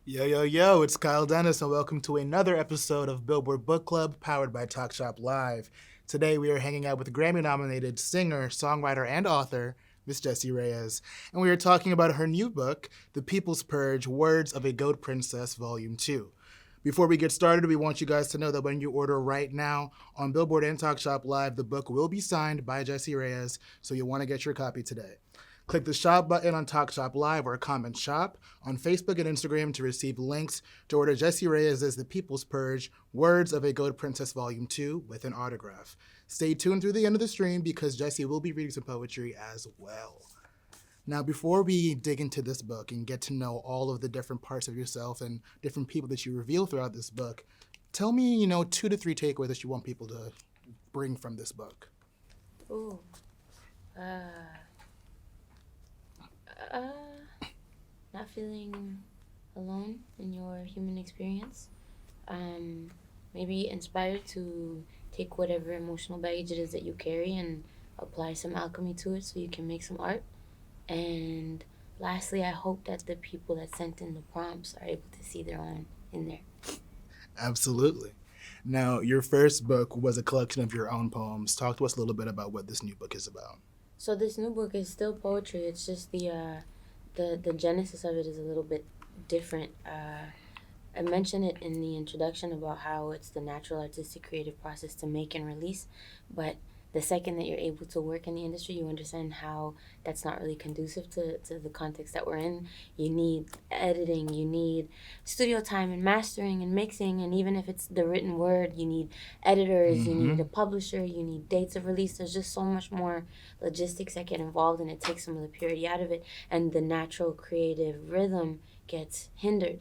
Yo, yo, yo, it's Kyle Dennis, and welcome to another episode of Billboard Book Club, powered by Talk Shop Live. Today, we are hanging out with Grammy nominated singer, songwriter, and author, Miss Jessie Reyez, and we are talking about her new book, The People's Purge Words of a Goat Princess, Volume 2. Before we get started, we want you guys to know that when you order right now on Billboard and Talk Shop Live, the book will be signed by Jessie Reyez, so you'll want to get your copy today. Click the shop button on Talk Shop Live or comment shop on Facebook and Instagram to receive links to order Jessie Reyez's The People's Purge, Words of a Goat Princess Volume 2 with an autograph. Stay tuned through the end of the stream because Jessie will be reading some poetry as well. Now, before we dig into this book and get to know all of the different parts of yourself and different people that you reveal throughout this book, tell me, 2 to 3 takeaways that you want people to bring from this book. Ooh. Not feeling alone in your human experience. Maybe inspired to take whatever emotional baggage it is that you carry and apply some alchemy to it so you can make some art. And lastly, I hope that the people that sent in the prompts are able to see their own in there. Absolutely. Now, your first book was a collection of your own poems. Talk to us a little bit about what this new book is about. So this new book is still poetry. It's just the genesis of it is a little bit different. I mentioned it in the introduction about how it's the natural artistic creative process to make and release, but the second that you're able to work in the industry, you understand how that's not really conducive to the context that we're in. You need editing, you need studio time and mastering and mixing, and even if it's the written word, you need editors, you need a publisher, you need dates of release. There's just so much more logistics that get involved, and it takes some of the purity out of it, and the natural creative rhythm gets hindered.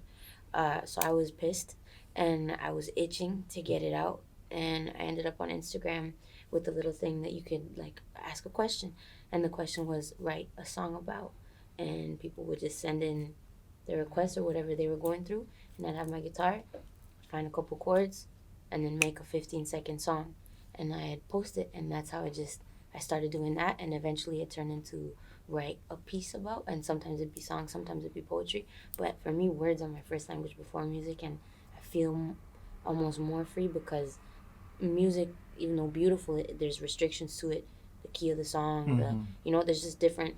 So I was pissed, and I was itching to get it out, and I ended up on Instagram with a little thing that you could ask a question, and the question was write a song about, and people would just send in their requests or whatever they were going through, and I'd have my guitar, find a couple chords, and then make a 15-second song, and I'd post it, and that's how I started doing that, and eventually it turned into write a piece about, and sometimes it'd be songs, sometimes it'd be poetry, but for me, words are my first language before music, and I feel almost more free because music, even though beautiful, there's restrictions to it, the key of the song, there's just different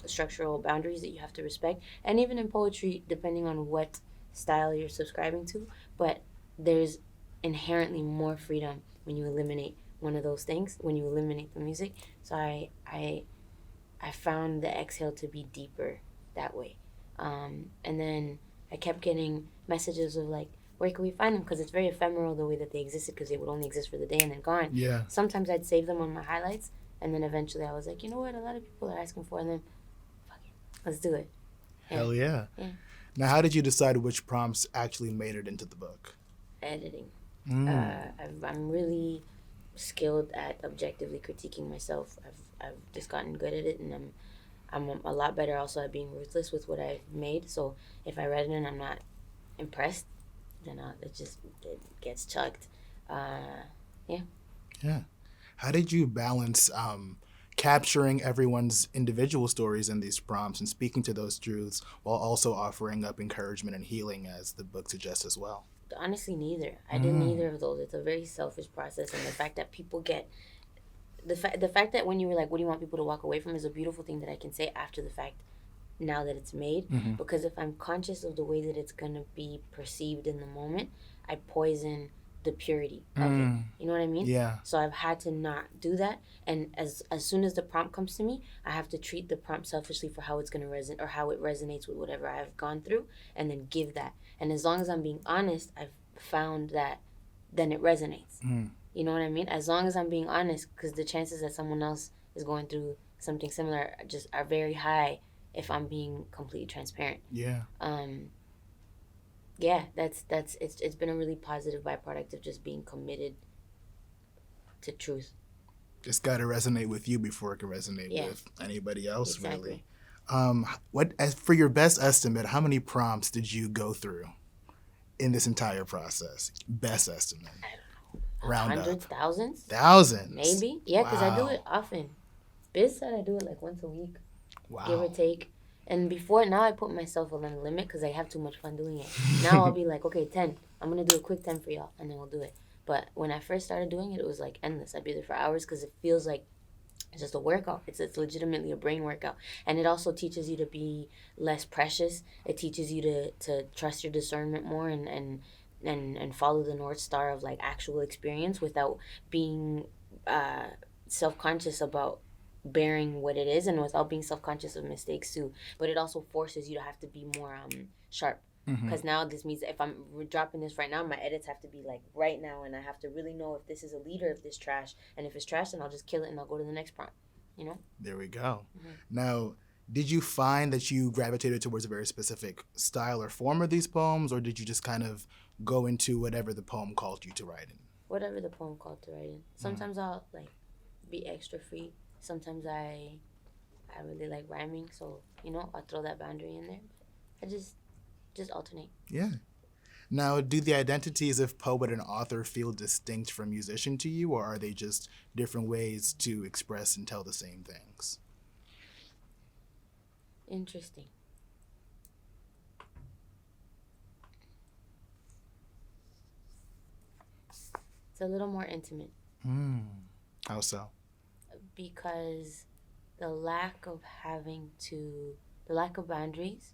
structural boundaries that you have to respect, and even in poetry, depending on what style you're subscribing to, but there's inherently more freedom when you eliminate one of those things, when you eliminate the music. So I found the exhale to be deeper that way, and then I kept getting messages of where can we find them? Because it's very ephemeral the way that they existed, because they would only exist for the day and then gone. Yeah. Sometimes I'd save them on my highlights, and then eventually I was like, you know what? A lot of people are asking for them. Fuck it. Let's do it. Yeah. Hell yeah. Yeah. Now, how did you decide which prompts actually made it into the book? Editing. I'm really skilled at objectively critiquing myself. I've just gotten good at it, and I'm a lot better also at being ruthless with what I've made. So if I read it and I'm not impressed, then it gets chucked. Yeah. How did you balance capturing everyone's individual stories in these prompts and speaking to those truths while also offering up encouragement and healing, as the book suggests as well? Honestly, neither. I did neither of those. It's a very selfish process, and the fact that people get the fact that when you were like, what do you want people to walk away from, is a beautiful thing that I can say after the fact, now that it's made, because if I'm conscious of the way that it's gonna be perceived in the moment, I poison the purity of it. You know what I mean? Yeah. So I've had to not do that, and as soon as the prompt comes to me, I have to treat the prompt selfishly for how it's gonna resonate, or how it resonates with whatever I've gone through, and then give that. And as long as I'm being honest, I've found that then it resonates. You know what I mean? As long as I'm being honest, because the chances that someone else is going through something similar are very high if I'm being completely transparent. Yeah. Yeah, it's been a really positive byproduct of just being committed to truth. It's got to resonate with you before it can resonate with anybody else, exactly. Really. For your best estimate, how many prompts did you go through in this entire process? Best estimate. I don't know. Round Hundreds, up. thousands, maybe. Yeah, because I do Wow. it often. Biz said I do it like once a week, Wow. give or take. And before, now I put myself on a limit because I have too much fun doing it. Now I'll be like, okay, 10. I'm going to do a quick 10 for y'all, and then we'll do it. But when I first started doing it, it was like endless. I'd be there for hours because it feels like it's just a workout. It's legitimately a brain workout. And it also teaches you to be less precious. It teaches you to trust your discernment more and follow the North Star of like actual experience without being uh, self-conscious about bearing what it is and without being self-conscious of mistakes too. But it also forces you to have to be more sharp. Because now this means if I'm dropping this right now, my edits have to be like right now, and I have to really know if this is a lead or if this trash. And if it's trash, then I'll just kill it and I'll go to the next prompt. You know? There we go. Now, did you find that you gravitated towards a very specific style or form of these poems, or did you just kind of go into whatever the poem called you to write in? Whatever the poem called to write in. Sometimes I'll like be extra free. Sometimes I really like rhyming, so I'll throw that boundary in there. I just alternate. Yeah. Now, do the identities of poet and author feel distinct from musician to you, or are they just different ways to express and tell the same things? Interesting. It's a little more intimate. How so? Because the lack of boundaries,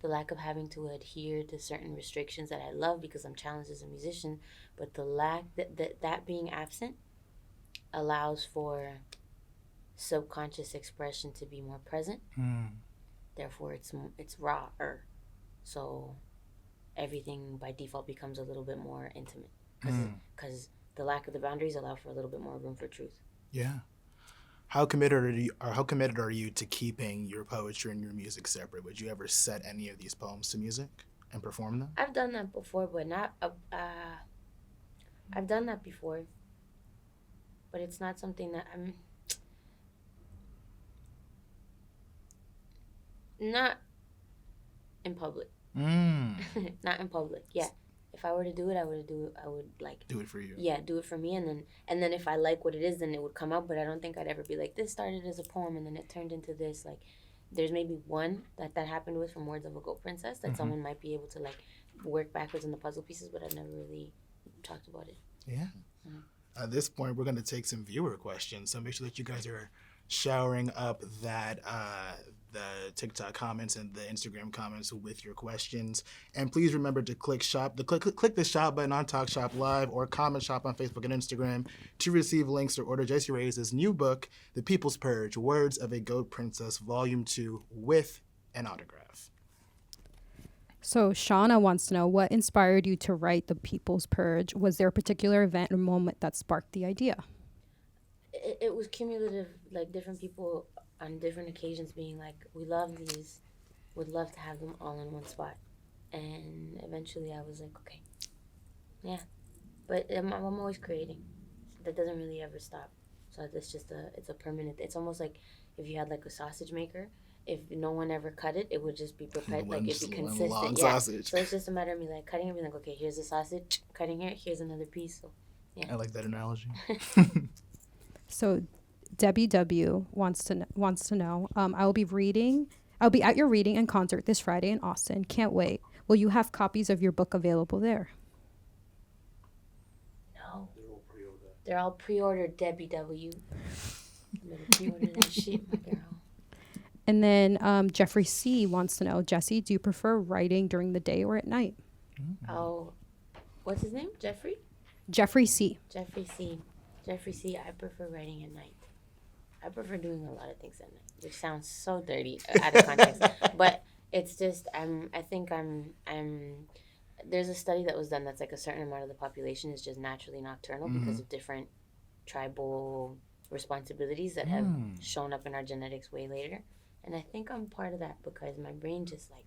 the lack of having to adhere to certain restrictions that I love because I'm challenged as a musician, but the lack that being absent allows for subconscious expression to be more present. Therefore, it's rawer. So everything by default becomes a little bit more intimate because the lack of the boundaries allow for a little bit more room for truth. Yeah. How committed are you to keeping your poetry and your music separate? Would you ever set any of these poems to music and perform them? I've done that before, but not. I've done that before, but it's not something that I'm not in public. Not in public. Yeah. If I were to do it, I would like do it for you. Yeah, do it for me, and then if I like what it is, then it would come out. But I don't think I'd ever be like, this started as a poem and then it turned into this. Like, there's maybe one that happened with from Words of a Goat Princess that someone might be able to like work backwards in the puzzle pieces, but I've never really talked about it. Yeah. At this point, we're going to take some viewer questions, so make sure that you guys are showering up that the TikTok comments and the Instagram comments with your questions. And please remember to click the shop button on Talk Shop Live or comment shop on Facebook and Instagram to receive links or order Jessie Reyez's new book, The People's Purge, Words of a Goat Princess, Volume 2, with an autograph. So Shauna wants to know, what inspired you to write The People's Purge? Was there a particular event or moment that sparked the idea? It was cumulative, like different people on different occasions being like, we love these, would love to have them all in one spot. And eventually I was like, okay, yeah. But I'm always creating. That doesn't really ever stop. So it's a permanent, it's almost like if you had like a sausage maker, if no one ever cut it, it would just be perpetual, like it'd be consistent. Long yeah. sausage. So it's just a matter of me like cutting it, being like, okay, here's the sausage, cutting here, here's another piece. So yeah. I like that analogy. So Debbie W wants to know, I'll be at your reading and concert this Friday in Austin. Can't wait. Will you have copies of your book available there? No. They're all pre-ordered, Debbie W. You better pre-order that shit, my girl. And then Jeffrey C wants to know, Jessie, do you prefer writing during the day or at night? Oh, what's his name? Jeffrey? Jeffrey C. Jeffrey C, I prefer writing at night. I prefer doing a lot of things at night, which sounds so dirty out of context. But it's just, I think there's a study that was done that's like a certain amount of the population is just naturally nocturnal because of different tribal responsibilities that have shown up in our genetics way later. And I think I'm part of that because my brain just like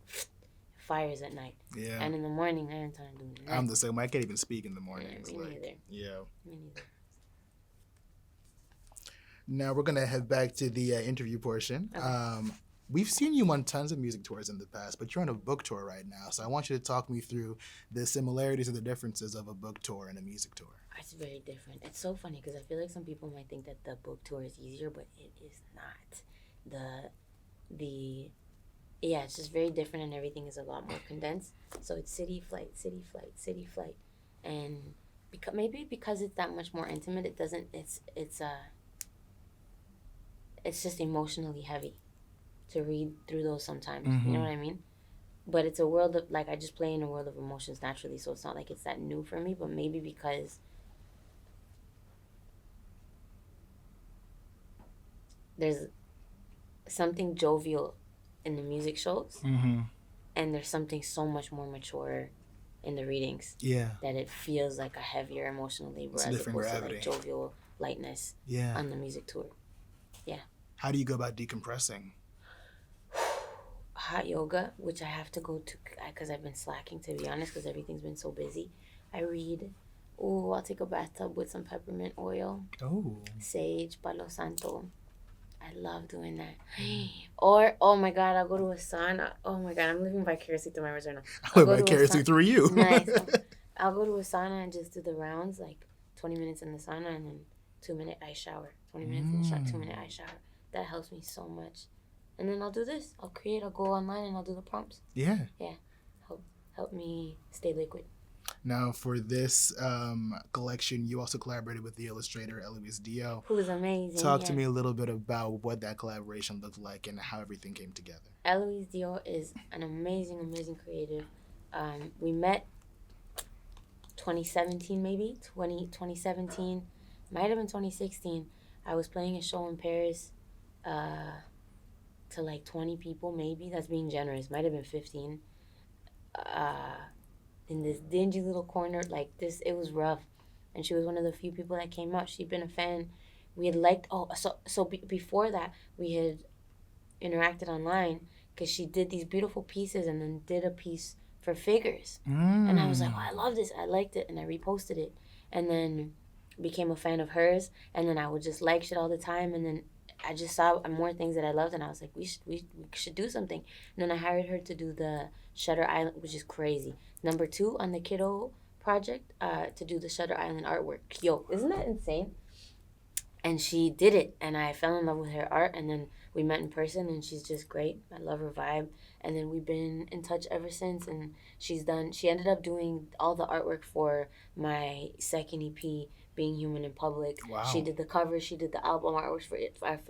fires at night. Yeah. And in the morning, I ain't time to do that. I'm the same. I can't even speak in the mornings. Me neither. Yeah. Me neither. Now we're gonna head back to the interview portion. Okay. We've seen you on tons of music tours in the past, but you're on a book tour right now. So I want you to talk me through the similarities and the differences of a book tour and a music tour. It's very different. It's so funny because I feel like some people might think that the book tour is easier, but it is not. yeah, it's just very different, and everything is a lot more condensed. So it's city flight, city flight, city flight, and because it's that much more intimate, it doesn't. It's just emotionally heavy to read through those sometimes. You know what I mean? But it's a world of, like, I just play in a world of emotions naturally, so it's not like it's that new for me. But maybe because there's something jovial in the music shows, and there's something so much more mature in the readings. Yeah. That it feels like a heavier emotional labor as opposed to like jovial lightness on the music tour. Yeah. How do you go about decompressing? Hot yoga, which I have to go to because I've been slacking, to be honest, because everything's been so busy. I read. Ooh, I'll take a bathtub with some peppermint oil. Oh. Sage, Palo Santo. I love doing that. Or, oh my God, I'll go to a sauna. Oh my God, I'm living vicariously through my words right now. I'll live vicariously through you. Nice. I'll go to a sauna and just do the rounds, like 20 minutes in the sauna and then 2-minute ice shower. 20 minutes in the shower, 2-minute ice shower. That helps me so much. And then I'll do this. I'll go online and I'll do the prompts. Yeah. Yeah. Help me stay liquid. Now, for this collection, you also collaborated with the illustrator Eloise Dio. Who is amazing. Talk to me a little bit about what that collaboration looked like and how everything came together. Eloise Dio is an amazing, amazing creative. We met 2017, maybe 2017, might have been 2016. I was playing a show in Paris to like 20 people, maybe. That's being generous. Might have been 15. In this dingy little corner, like this, it was rough. And she was one of the few people that came out. She'd been a fan. We had liked, before that, we had interacted online because she did these beautiful pieces and then did a piece for figures. And I was like, oh, I love this. I liked it. And I reposted it. And then became a fan of hers. And then I would just like shit all the time. And then I just saw more things that I loved. And I was like, we should do something. And then I hired her to do the Shutter Island, which is crazy. Number 2 on the Kiddo project, to do the Shutter Island artwork. Yo, isn't that insane? And she did it, and I fell in love with her art, and then we met in person, and she's just great. I love her vibe, and then we've been in touch ever since, and she ended up doing all the artwork for my second EP, Being Human in Public. Wow. She did the cover, she did the album artworks for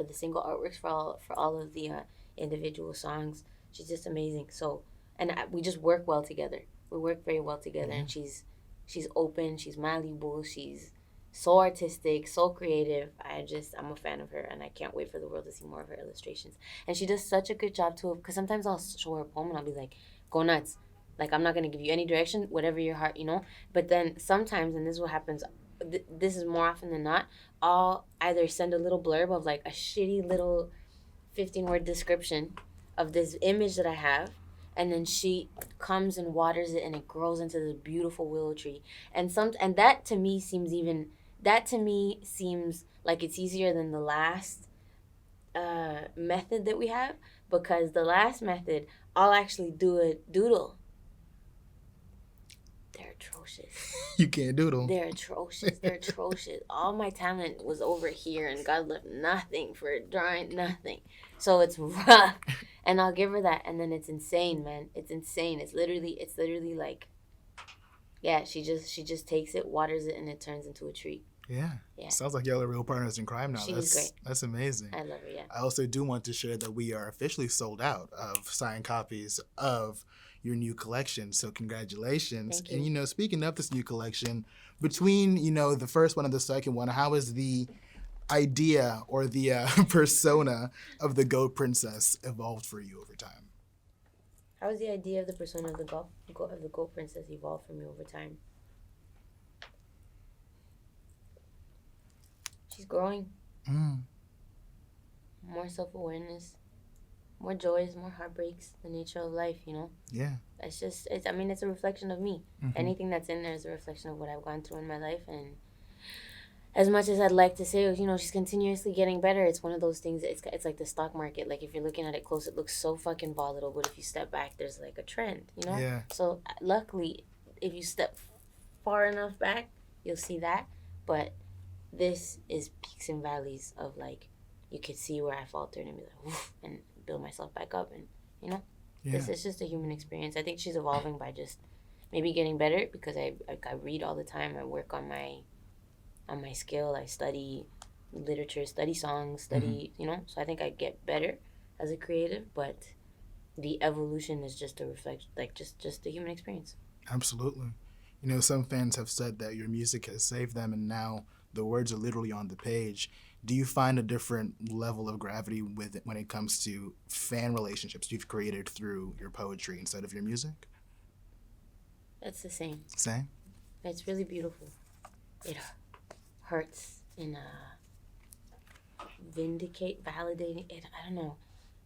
the single artworks for all of the individual songs. She's just amazing. So, and we just work well together. We work very well together, and she's open, she's malleable, she's so artistic, so creative. I'm a fan of her, and I can't wait for the world to see more of her illustrations. And she does such a good job too, because sometimes I'll show her a poem and I'll be like, go nuts. Like, I'm not going to give you any direction, whatever your heart, But then sometimes, and this is what happens, this is more often than not, I'll either send a little blurb of like a shitty little 15-word description of this image that I have, and then she comes and waters it, and it grows into this beautiful willow tree. And that to me seems like it's easier than the last method that we have, because the last method, I'll actually do a doodle. They're atrocious. You can't doodle. They're atrocious. They're atrocious. All my talent was over here, and God left nothing for drawing, nothing. So it's rough. And I'll give her that, and then it's insane, man. It's insane. It's literally like, yeah, she just takes it, waters it, and it turns into a tree. Yeah. Sounds like y'all are real partners in crime now. She's great. That's amazing. I love her, yeah. I also do want to share that we are officially sold out of signed copies of your new collection. So congratulations. Thank you. And, speaking of this new collection, between, the first one and the second one, how has the idea or the persona of the Goat Princess evolved for you over time? How has the idea of the persona of the Goat Princess evolved for me over time? She's growing. More self-awareness, more joys, more heartbreaks, the nature of life, Yeah. It's a reflection of me. Anything that's in there is a reflection of what I've gone through in my life. And as much as I'd like to say, she's continuously getting better, it's one of those things, it's like the stock market. Like, if you're looking at it close, it looks so fucking volatile, but if you step back, there's like a trend, Yeah. So luckily, if you step far enough back, you'll see that. But this is peaks and valleys of, like, you could see where I faltered and be like, woof, and build myself back up, and Yeah. It's just a human experience. I think she's evolving by just maybe getting better because I read all the time. I work on my skill. I study literature, study songs, study, so I think I get better as a creative, but the evolution is just a reflection, like just the human experience. Absolutely. You know, some fans have said that your music has saved them and now the words are literally on the page. Do you find a different level of gravity with it when it comes to fan relationships you've created through your poetry instead of your music? That's the same. Same? It's really beautiful. It hurts and validating it. I don't know.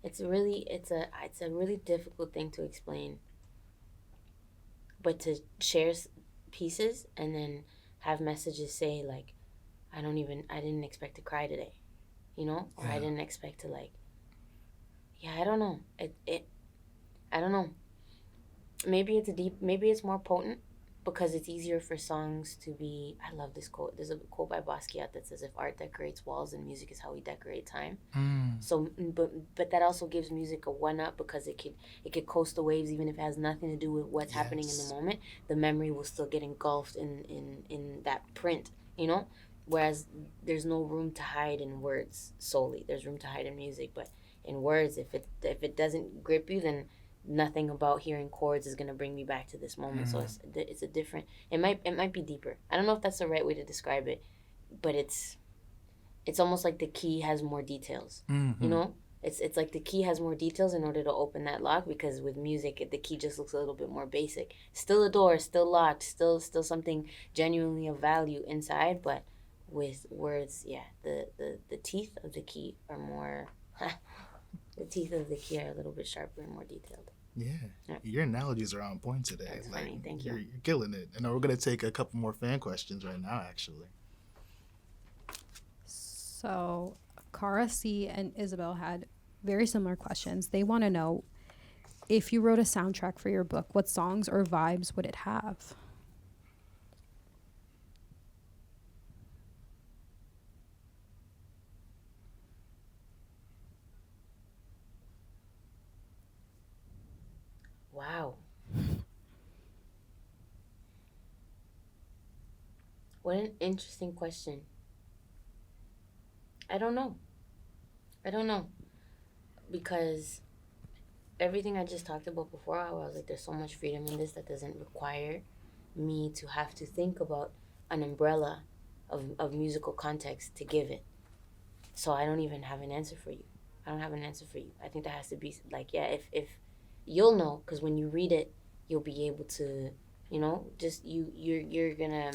It's a really difficult thing to explain. But to share pieces and then have messages say like, I didn't expect to cry today, or I didn't expect to I don't know. I don't know. Maybe it's more potent because it's easier for songs to be. I love this quote. There's a quote by Basquiat that says, "If art decorates walls, then music is how we decorate time." So, but that also gives music a one up because it could coast the waves even if it has nothing to do with what's happening in the moment. The memory will still get engulfed in that print, Whereas there's no room to hide in words solely. There's room to hide in music, but in words, if it doesn't grip you, then nothing about hearing chords is gonna bring me back to this moment. So it's a different. It might be deeper. I don't know if that's the right way to describe it, but it's almost like the key has more details. It's like the key has more details in order to open that lock, because with music the key just looks a little bit more basic. Still a door, still locked, still something genuinely of value inside, but with words, the teeth of the key are more. The teeth of the key are a little bit sharper and more detailed. Yeah. Your analogies are on point today. That's funny. Thank you. You're killing it. And we're going to take a couple more fan questions right now, actually. So, Cara C and Isabel had very similar questions. They want to know, if you wrote a soundtrack for your book, what songs or vibes would it have? Wow. What an interesting question. I don't know. Because everything I just talked about before, I was like, there's so much freedom in this that doesn't require me to have to think about an umbrella of musical context to give it. So I don't even have an answer for you. I think that has to be like, if you'll know, because when you read it, you'll be able to, just you're gonna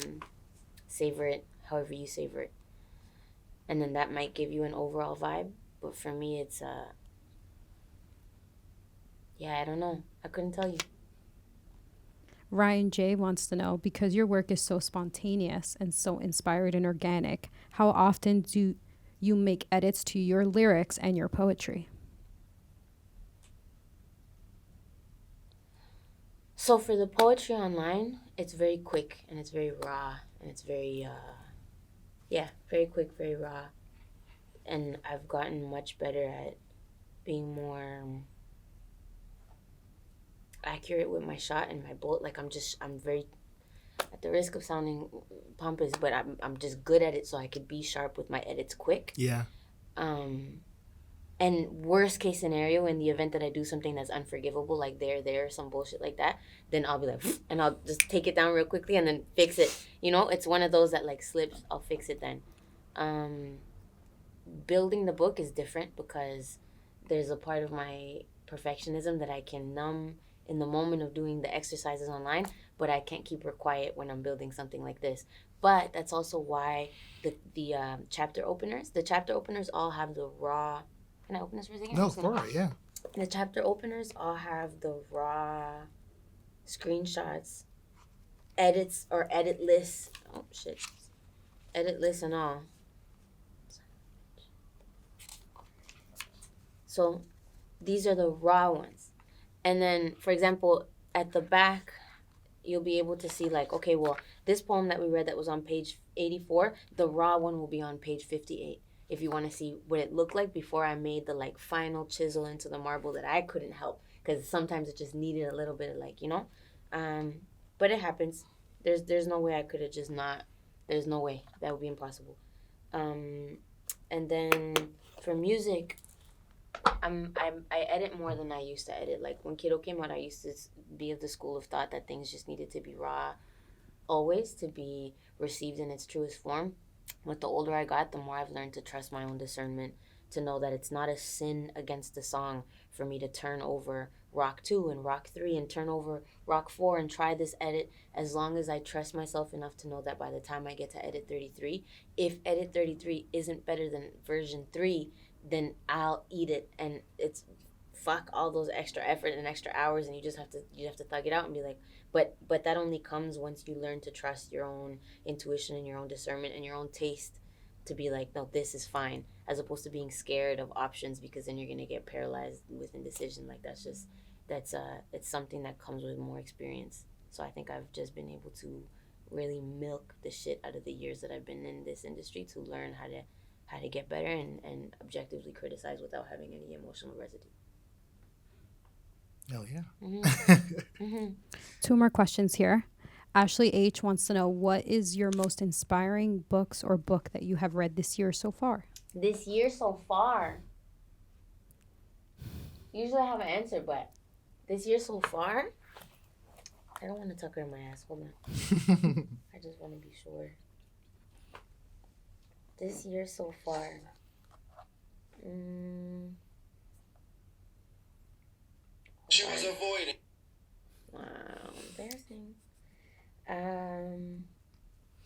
savor it however you savor it, and then that might give you an overall vibe. But for me, it's I don't know. I couldn't tell you. Ryan J wants to know, because your work is so spontaneous and so inspired and organic, how often do you make edits to your lyrics and your poetry? So for the poetry online, it's very quick and it's very raw and it's very very quick, very raw. And I've gotten much better at being more accurate with my shot and my bullet. Like I'm very, at the risk of sounding pompous, but I'm just good at it, so I could be sharp with my edits quick. Yeah. And worst case scenario, in the event that I do something that's unforgivable, like there, some bullshit like that, then I'll be like, and I'll just take it down real quickly and then fix it. It's one of those that like slips, I'll fix it then. Building the book is different because there's a part of my perfectionism that I can numb in the moment of doing the exercises online, but I can't keep her quiet when I'm building something like this. But that's also why the chapter openers all have the raw. Can I open this for a second? No, for it, yeah. The chapter openers all have the raw screenshots, edits or edit lists. Oh shit, edit lists and all. So these are the raw ones. And then, for example, at the back, you'll be able to see like, okay, well, this poem that we read that was on page 84, the raw one will be on page 58. If you want to see what it looked like before I made the like final chisel into the marble that I couldn't help, because sometimes it just needed a little bit of like, but it happens. There's no way I could have just not. There's no way. That would be impossible. And then for music, I edit more than I used to edit. Like when Kiddo came out, I used to be of the school of thought that things just needed to be raw, always to be received in its truest form. But the older I got, the more I've learned to trust my own discernment, to know that it's not a sin against the song for me to turn over rock 2 and rock 3 and turn over rock 4 and try this edit, as long as I trust myself enough to know that by the time I get to edit 33, if edit 33 isn't better than version 3, then I'll eat it. And it's fuck all those extra effort and extra hours, and you have to thug it out and be like, but that only comes once you learn to trust your own intuition and your own discernment and your own taste, to be like, no, this is fine, as opposed to being scared of options, because then you're gonna get paralyzed with indecision. Like it's something that comes with more experience. So I think I've just been able to really milk the shit out of the years that I've been in this industry to learn how to get better and objectively criticize without having any emotional residue. Oh yeah. Mm-hmm. 2 more questions here. Ashley H wants to know, what is your most inspiring books or book that you have read this year so far? This year so far? Usually I have an answer, but this year so far? I don't want to tuck her in my ass. Hold on. I just want to be sure. This year so far. She was avoiding. Wow, embarrassing.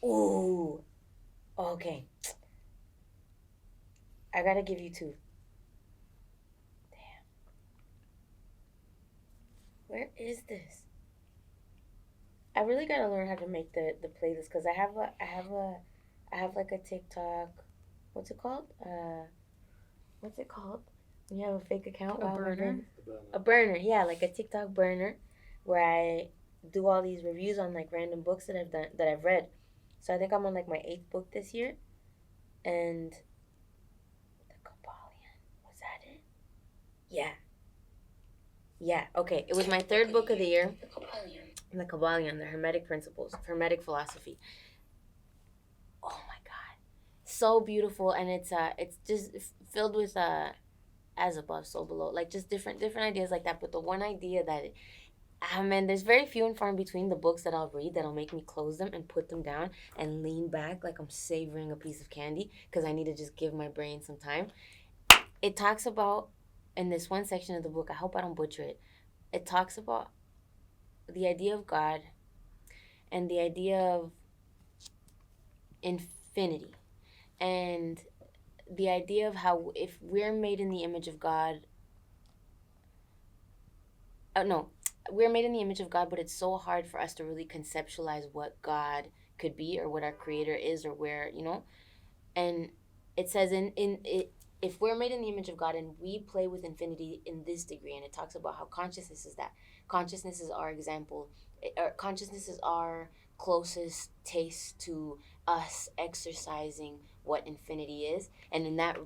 Ooh. Okay. I gotta give you 2. Damn. Where is this? I really gotta learn how to make the playlist, because I have like a TikTok. What's it called? When you have a fake account? A burner? A burner, yeah, like a TikTok burner, where I do all these reviews on like random books that I've read. So I think I'm on like my 8th book this year, and the Kabbalion, was that it? Yeah. Okay, it was my 3rd book of the year. The Kabbalion, the Hermetic Principles, Hermetic Philosophy. Oh my God, so beautiful, and it's just filled with as above, so below, like just different ideas like that. But the one idea that, man, there's very few and far in between the books that I'll read that'll make me close them and put them down and lean back like I'm savoring a piece of candy, because I need to just give my brain some time. It talks about, in this one section of the book, I hope I don't butcher it, it talks about the idea of God and the idea of infinity, and the idea of how, if we're made in the image of God, we're made in the image of God, but it's so hard for us to really conceptualize what God could be, or what our creator is, or where, and it says if we're made in the image of God and we play with infinity in this degree, and it talks about how consciousness is our example, or consciousness is our closest taste to us exercising what infinity is. And in that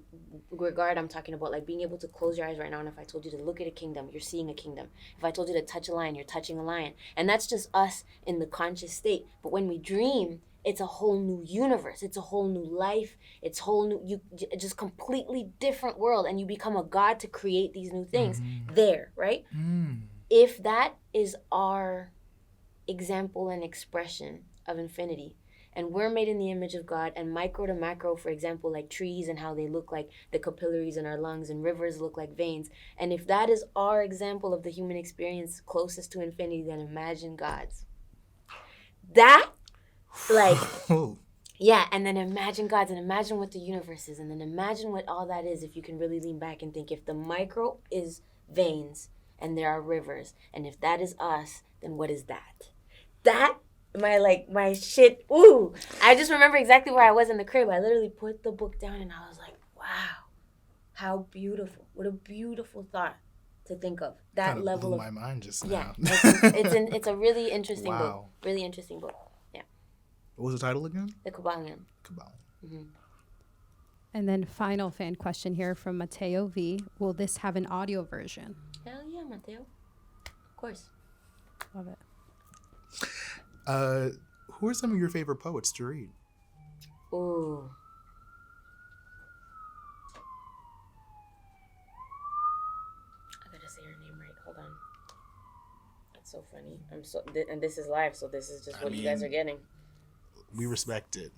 regard, I'm talking about like being able to close your eyes right now, and if I told you to look at a kingdom, you're seeing a kingdom. If I told you to touch a lion, you're touching a lion. And that's just us in the conscious state. But when we dream, it's a whole new universe. It's a whole new life. It's whole new, just completely different world. And you become a god to create these new things there, right? If that is our example and expression of infinity, and we're made in the image of God, and micro to macro, for example, like trees and how they look like the capillaries in our lungs, and rivers look like veins, and if that is our example of the human experience closest to infinity, then imagine God's. That, like, yeah, and then imagine God's, and imagine what the universe is, and then imagine what all that is, if you can really lean back and think, if the micro is veins and there are rivers, and if that is us, then what is that? That, my shit, ooh. I just remember exactly where I was in the crib. I literally put the book down and I was like, wow, how beautiful. What a beautiful thought to think of. That kind of level blew of my mind just yeah, now. it's a really interesting book. Really interesting book. Yeah. What was the title again? The Kabbalion. Kabbalion. And then final fan question here from Mateo V. Will this have an audio version? Hell yeah, Mateo. course. Love it. Who are some of your favorite poets to read? Ooh. I gotta say her name right. Hold on. That's so funny. And this is live, so this is just what you guys are getting. We respect it.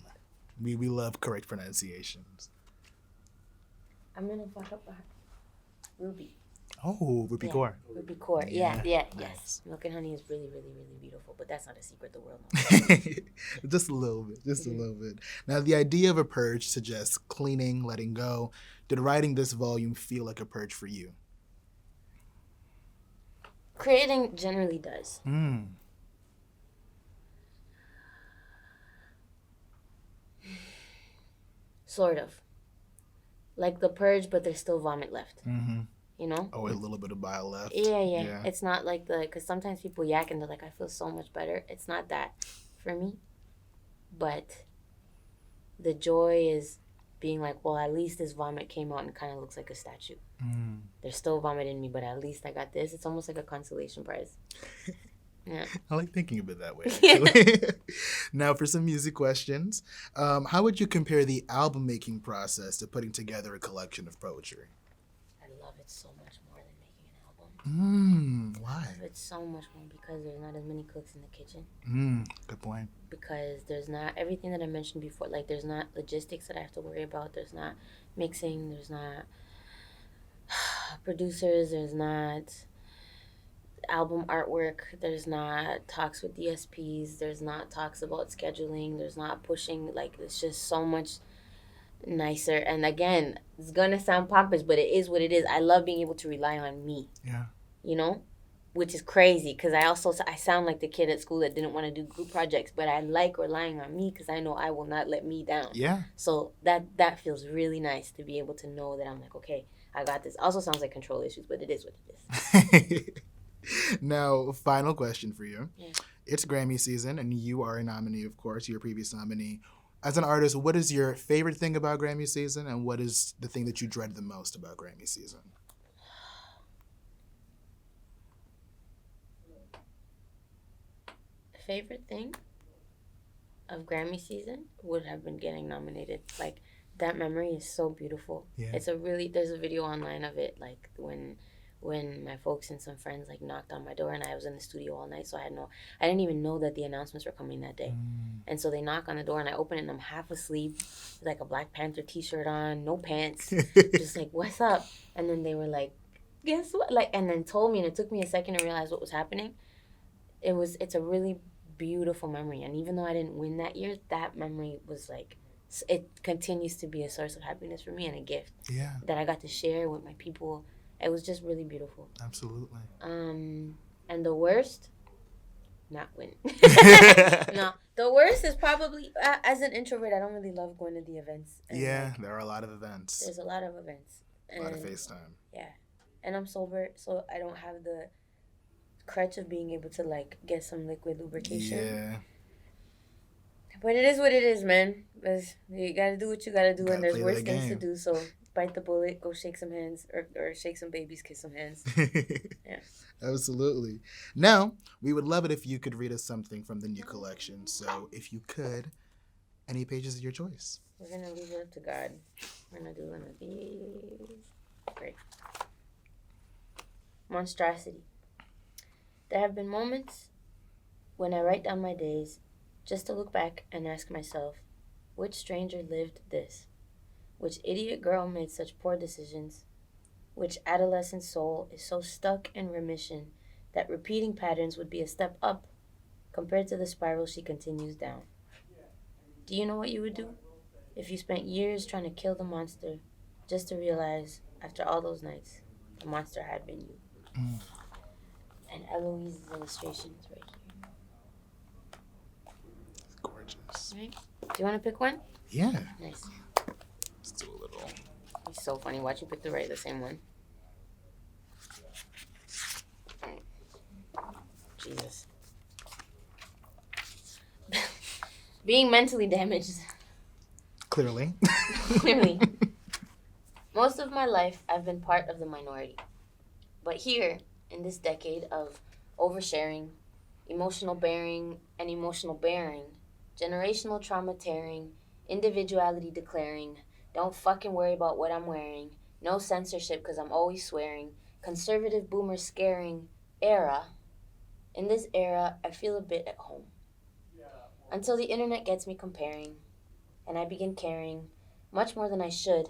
We love correct pronunciations. I'm gonna fuck up Ruby. Oh, Ruby Kaur. Ruby Kaur. Yeah, Nice. yes. Milk and Honey is really, really, really beautiful, but that's not a secret the world knows. Just a little bit. Just a little bit. Now, the idea of a purge suggests cleaning, letting go. Did writing this volume feel like a purge for you? Creating generally does. Sort of. Like the purge, but there's still vomit left. Mm-hmm. You know? Oh, a little bit of bile left. Yeah. It's not like because sometimes people yak and they're like, I feel so much better. It's not that for me. But the joy is being like, well, at least this vomit came out and kind of looks like a statue. There's still vomit in me, but at least I got this. It's almost like a consolation prize. Yeah. I like thinking of it that way, actually. Now, for some music questions. How would you compare the album-making process to putting together a collection of poetry? I love it so much more than making an album. Why? I love it so much more because there's not as many cooks in the kitchen. Good point. Because there's not everything that I mentioned before. Like, there's not logistics that I have to worry about. There's not mixing. There's not producers. There's not album artwork. There's not talks with DSPs. There's not talks about scheduling. There's not pushing. Like, it's just so much nicer. And again, it's gonna sound pompous, but it is what it is. I love being able to rely on me. Yeah. You know, which is crazy because I sound like the kid at school that didn't want to do group projects, but I like relying on me because I know I will not let me down. Yeah. So that feels really nice to be able to know that I'm like, okay, I got this. Also sounds like control issues, but it is what it is. Now, final question for you. Yeah. It's Grammy season, and you are a nominee, of course. You're a previous nominee. As an artist, what is your favorite thing about Grammy season, and what is the thing that you dread the most about Grammy season? Favorite thing of Grammy season would have been getting nominated. Like, that memory is so beautiful. Yeah. There's a video online of it, like when my folks and some friends like knocked on my door, and I was in the studio all night, so I didn't even know that the announcements were coming that day. And so they knock on the door and I open it and I'm half asleep with like a Black Panther t-shirt on, no pants, just like, what's up? And then they were like, guess what? Like, and then told me, and it took me a second to realize what was happening. It's a really beautiful memory, and even though I didn't win that year, that memory was like, it continues to be a source of happiness for me and a gift that I got to share with my people. It was just really beautiful. Absolutely. And the worst, not win. No, the worst is probably as an introvert, I don't really love going to the events. And There are a lot of events. there's a lot of events. A lot of FaceTime. Yeah, and I'm sober, so I don't have the crutch of being able to like get some liquid lubrication. Yeah. But it is what it is, man. You gotta do what you gotta do, Gotta and there's play worse the things to game. do. So bite the bullet, go shake some hands, or shake some babies, kiss some hands. Yeah. Absolutely. Now, we would love it if you could read us something from the new collection. So, if you could, any pages of your choice. We're gonna leave it up to God. We're gonna do one of these. Great. Monstrosity. There have been moments when I write down my days just to look back and ask myself, which stranger lived this? Which idiot girl made such poor decisions? Which adolescent soul is so stuck in remission that repeating patterns would be a step up compared to the spiral she continues down? Do you know what you would do if you spent years trying to kill the monster just to realize, after all those nights, the monster had been you? And Eloise's illustration is right here. Gorgeous. Right? Do you want to pick one? Yeah. Nice. Let's do a little. He's so funny. Watch you pick the same one. Jesus. Being mentally damaged. Clearly. Clearly. Most of my life, I've been part of the minority. But here, in this decade of oversharing, emotional bearing and emotional bearing, generational trauma tearing, individuality declaring, don't fucking worry about what I'm wearing, no censorship because I'm always swearing, conservative boomer scaring era. In this era, I feel a bit at home. Until the internet gets me comparing, and I begin caring, much more than I should,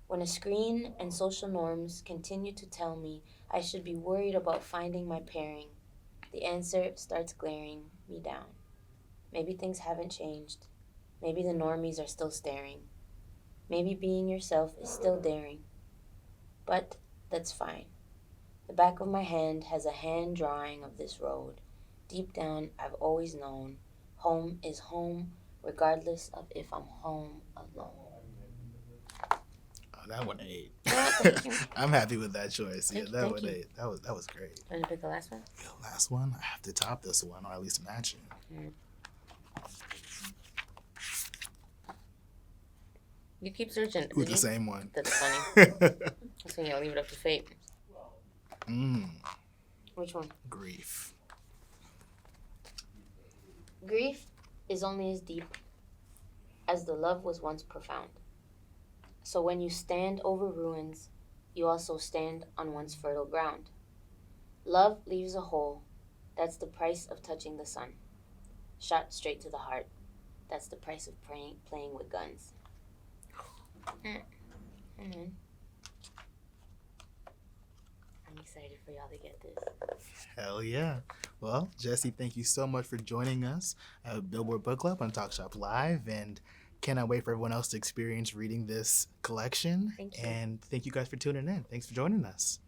when a screen and social norms continue to tell me I should be worried about finding my pairing. The answer starts glaring me down. Maybe things haven't changed. Maybe the normies are still staring. Maybe being yourself is still daring. But that's fine. The back of my hand has a hand drawing of this road. Deep down, I've always known home is home, regardless of if I'm home alone. Oh, that one ate. Thank you. I'm happy with that choice. Yeah, Thank you, that thank one you. ate. That was great. Want to pick the last one? The last one, I have to top this one, or at least match it. You keep searching. With Did the you? same one. That's funny. That's when you leave it up to fate. Which one? Grief. Grief is only as deep as the love was once profound. So when you stand over ruins, you also stand on once fertile ground. Love leaves a hole. That's the price of touching the sun. Shot straight to the heart. That's the price of playing with guns. I'm excited for y'all to get this. Hell yeah. Well, Jessie, thank you so much for joining us at Billboard Book Club on Talk Shop Live, and cannot wait for everyone else to experience reading this collection. Thank you. And thank you guys for tuning in. Thanks for joining us.